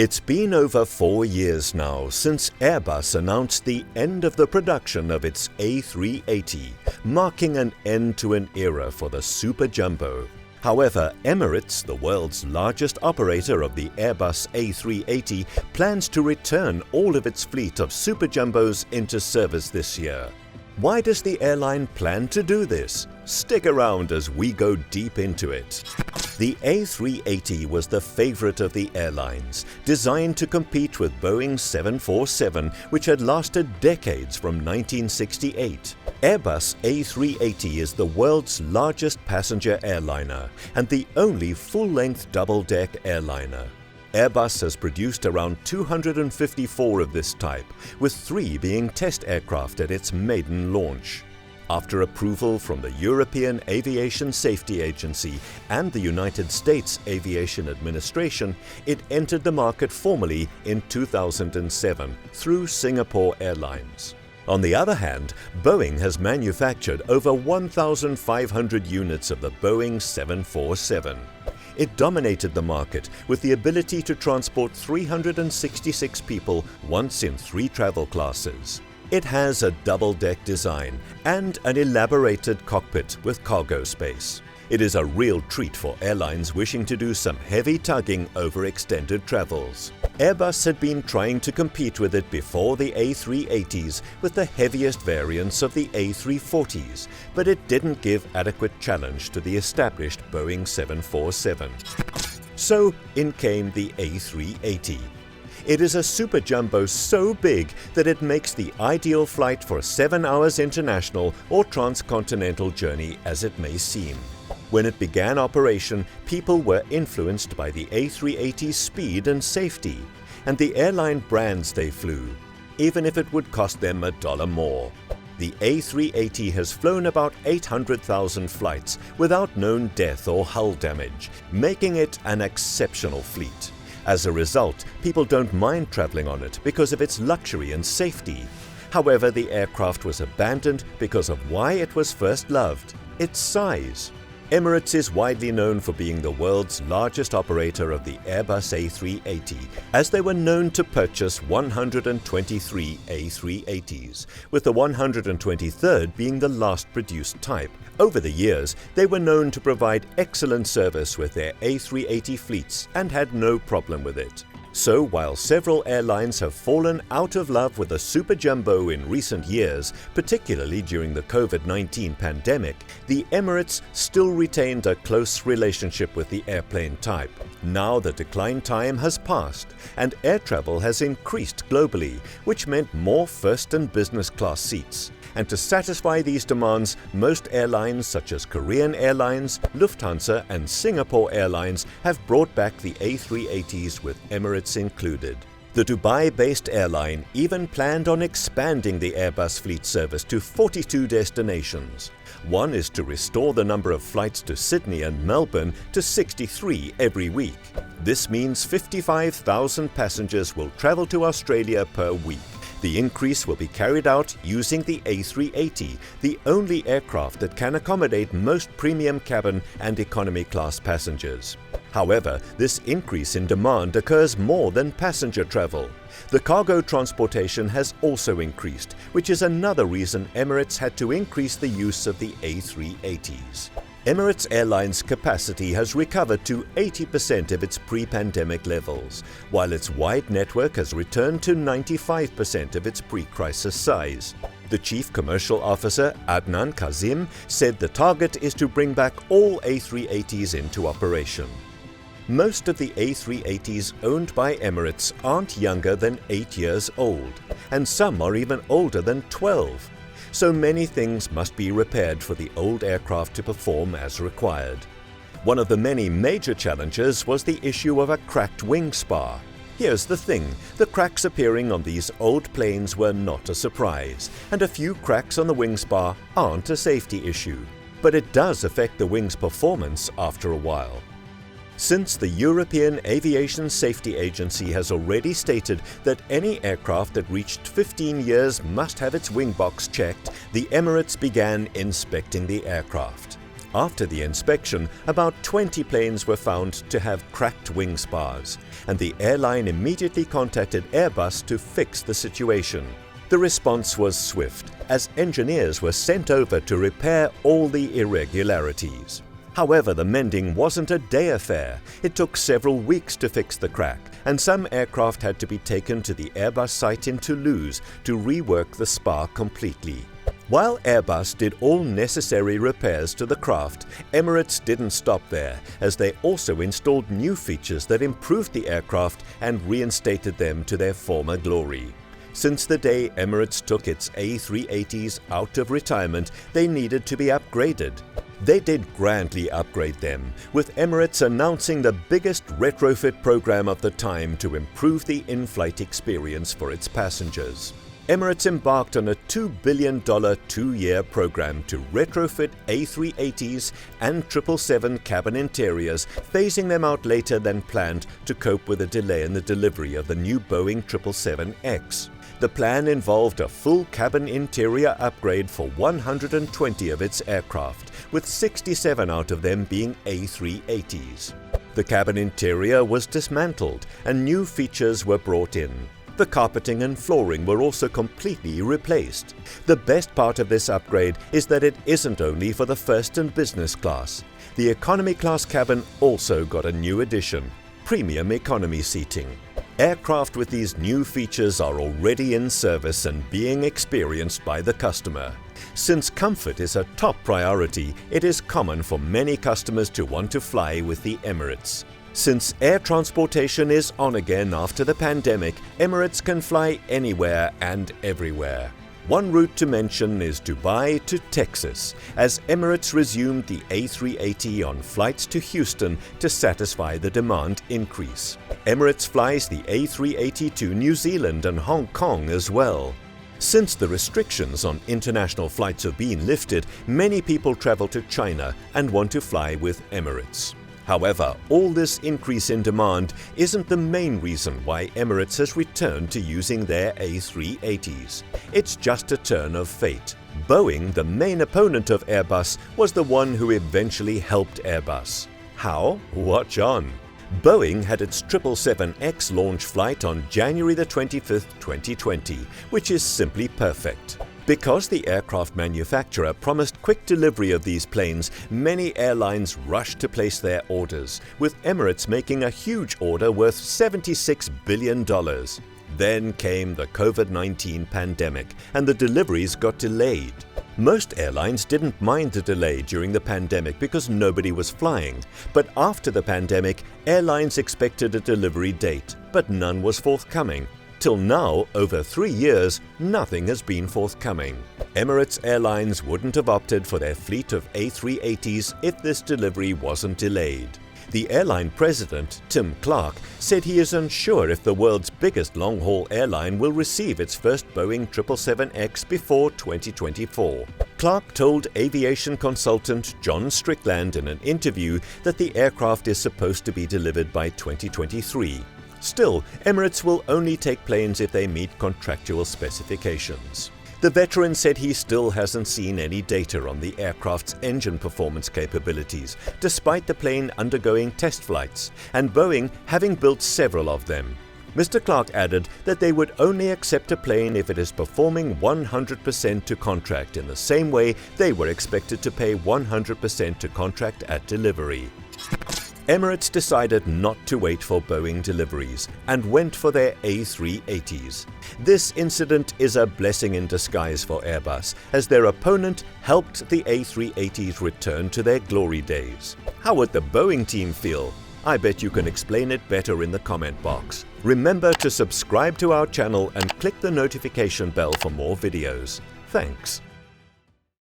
It's been over 4 years now since Airbus announced the end of the production of its A380, marking an end to an era for the Super Jumbo. However, Emirates, the world's largest operator of the Airbus A380, plans to return all of its fleet of Super Jumbos into service this year. Why does the airline plan to do this? Stick around as we go deep into it. The A380 was the favorite of the airlines, designed to compete with Boeing 747, which had lasted decades from 1968. Airbus A380 is the world's largest passenger airliner and the only full-length double-deck airliner. Airbus has produced around 254 of this type, with 3 being test aircraft at its maiden launch. After approval from the European Aviation Safety Agency and the United States Aviation Administration, it entered the market formally in 2007 through Singapore Airlines. On the other hand, Boeing has manufactured over 1,500 units of the Boeing 747. It dominated the market with the ability to transport 366 people once in 3 travel classes. It has a double-deck design and an elaborated cockpit with cargo space. It is a real treat for airlines wishing to do some heavy tugging over extended travels. Airbus had been trying to compete with it before the A380s with the heaviest variants of the A340s, but it didn't give adequate challenge to the established Boeing 747. So in came the A380. It is a Super Jumbo so big that it makes the ideal flight for a 7 hours international or transcontinental journey, as it may seem. When it began operation, people were influenced by the A380's speed and safety, and the airline brands they flew, even if it would cost them $1 more. The A380 has flown about 800,000 flights without known death or hull damage, making it an exceptional fleet. As a result, people don't mind traveling on it because of its luxury and safety. However, the aircraft was abandoned because of why it was first loved: its size. Emirates is widely known for being the world's largest operator of the Airbus A380, as they were known to purchase 123 A380s, with the 123rd being the last produced type. Over the years, they were known to provide excellent service with their A380 fleets and had no problem with it. So while several airlines have fallen out of love with the Super Jumbo in recent years, particularly during the COVID-19 pandemic, the Emirates still retained a close relationship with the airplane type. Now the decline time has passed and air travel has increased globally, which meant more first and business class seats. And to satisfy these demands, most airlines such as Korean Airlines, Lufthansa and Singapore Airlines have brought back the A380s with Emirates included. The Dubai-based airline even planned on expanding the Airbus fleet service to 42 destinations. One is to restore the number of flights to Sydney and Melbourne to 63 every week. This means 55,000 passengers will travel to Australia per week. The increase will be carried out using the A380, the only aircraft that can accommodate most premium cabin and economy class passengers. However, this increase in demand occurs more than passenger travel. The cargo transportation has also increased, which is another reason Emirates had to increase the use of the A380s. Emirates Airlines' capacity has recovered to 80% of its pre-pandemic levels, while its wide network has returned to 95% of its pre-crisis size. The Chief Commercial Officer, Adnan Kazim, said the target is to bring back all A380s into operation. Most of the A380s owned by Emirates aren't younger than 8 years old, and some are even older than 12. So many things must be repaired for the old aircraft to perform as required. One of the many major challenges was the issue of a cracked wing spar. Here's the thing, the cracks appearing on these old planes were not a surprise, and a few cracks on the wing spar aren't a safety issue. But it does affect the wing's performance after a while. Since the European Aviation Safety Agency has already stated that any aircraft that reached 15 years must have its wing box checked, the Emirates began inspecting the aircraft. After the inspection, about 20 planes were found to have cracked wing spars, and the airline immediately contacted Airbus to fix the situation. The response was swift, as engineers were sent over to repair all the irregularities. However, the mending wasn't a day affair. It took several weeks to fix the crack, and some aircraft had to be taken to the Airbus site in Toulouse to rework the spar completely. While Airbus did all necessary repairs to the craft, Emirates didn't stop there, as they also installed new features that improved the aircraft and reinstated them to their former glory. Since the day Emirates took its A380s out of retirement, they needed to be upgraded. They did grandly upgrade them, with Emirates announcing the biggest retrofit program of the time to improve the in-flight experience for its passengers. Emirates embarked on a $2 billion two-year program to retrofit A380s and 777 cabin interiors, phasing them out later than planned to cope with a delay in the delivery of the new Boeing 777X. The plan involved a full cabin interior upgrade for 120 of its aircraft, with 67 out of them being A380s. The cabin interior was dismantled and new features were brought in. The carpeting and flooring were also completely replaced. The best part of this upgrade is that it isn't only for the first and business class. The economy class cabin also got a new addition: premium economy seating. Aircraft with these new features are already in service and being experienced by the customer. Since comfort is a top priority, it is common for many customers to want to fly with the Emirates. Since air transportation is on again after the pandemic, Emirates can fly anywhere and everywhere. One route to mention is Dubai to Texas, as Emirates resumed the A380 on flights to Houston to satisfy the demand increase. Emirates flies the A380 to New Zealand and Hong Kong as well. Since the restrictions on international flights have been lifted, many people travel to China and want to fly with Emirates. However, all this increase in demand isn't the main reason why Emirates has returned to using their A380s. It's just a turn of fate. Boeing, the main opponent of Airbus, was the one who eventually helped Airbus. How? Watch on. Boeing had its 777X launch flight on January 25, 2020, which is simply perfect. Because the aircraft manufacturer promised quick delivery of these planes, many airlines rushed to place their orders, with Emirates making a huge order worth $76 billion. Then came the COVID-19 pandemic, and the deliveries got delayed. Most airlines didn't mind the delay during the pandemic because nobody was flying. But after the pandemic, airlines expected a delivery date, but none was forthcoming. Till now, over 3 years, nothing has been forthcoming. Emirates Airlines wouldn't have opted for their fleet of A380s if this delivery wasn't delayed. The airline president, Tim Clark, said he is unsure if the world's biggest long-haul airline will receive its first Boeing 777X before 2024. Clark told aviation consultant John Strickland in an interview that the aircraft is supposed to be delivered by 2023. Still, Emirates will only take planes if they meet contractual specifications. The veteran said he still hasn't seen any data on the aircraft's engine performance capabilities, despite the plane undergoing test flights, and Boeing having built several of them. Mr. Clark added that they would only accept a plane if it is performing 100% to contract, in the same way they were expected to pay 100% to contract at delivery. Emirates decided not to wait for Boeing deliveries and went for their A380s. This incident is a blessing in disguise for Airbus, as their opponent helped the A380s return to their glory days. How would the Boeing team feel? I bet you can explain it better in the comment box. Remember to subscribe to our channel and click the notification bell for more videos. Thanks.